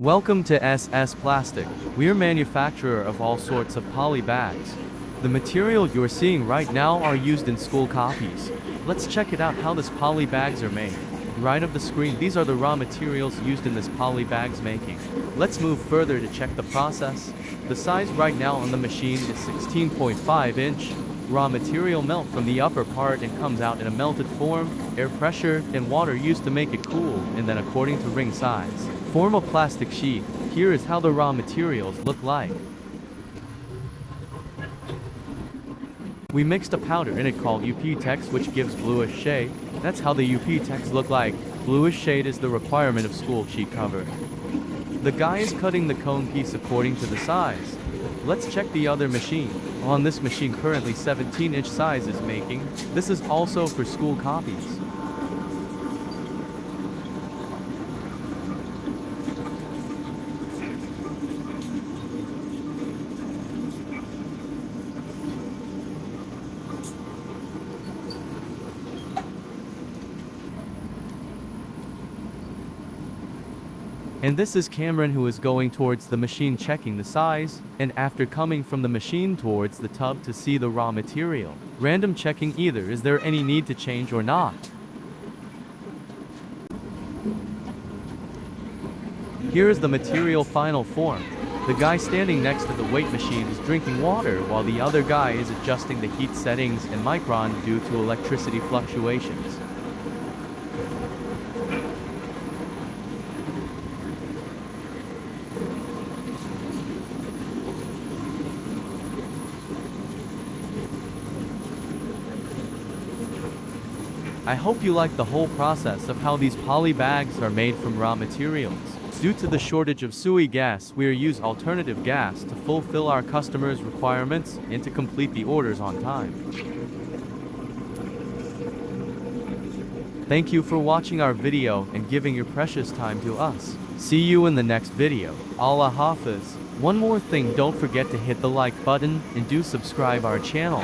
Welcome to SS Plastic. We're manufacturer of all sorts of poly bags. The material you're seeing right now are used in school copies. Let's check it out how this poly bags are made. Right of the screen, these are the raw materials used in this poly bags making. Let's move further to check the process. The size right now on the machine is 16.5 inch. Raw material melt from the upper part and comes out in a melted form, air pressure, and water used to make it cool, and then according to ring size. Form a plastic sheet. Here is how the raw materials look like. We mixed a powder in it called UP text which gives bluish shade. That's how the UP text look like. Bluish shade is the requirement of school sheet cover. The guy is cutting the cone piece according to the size. Let's check the other machine. On this machine currently 17-inch size is making. This is also for school copies. And this is Kamran who is going towards the machine checking the size, and after coming from the machine towards the tub to see the raw material. Random checking either is there any need to change or not. Here is the material final form. The guy standing next to the weight machine is drinking water while the other guy is adjusting the heat settings and micron due to electricity fluctuations. I hope you like the whole process of how these poly bags are made from raw materials. Due to the shortage of sui gas, we use alternative gas to fulfill our customers' requirements and to complete the orders on time. Thank you for watching our video and giving your precious time to us. See you in the next video. Allah Hafiz. One more thing, don't forget to hit the like button and do subscribe our channel.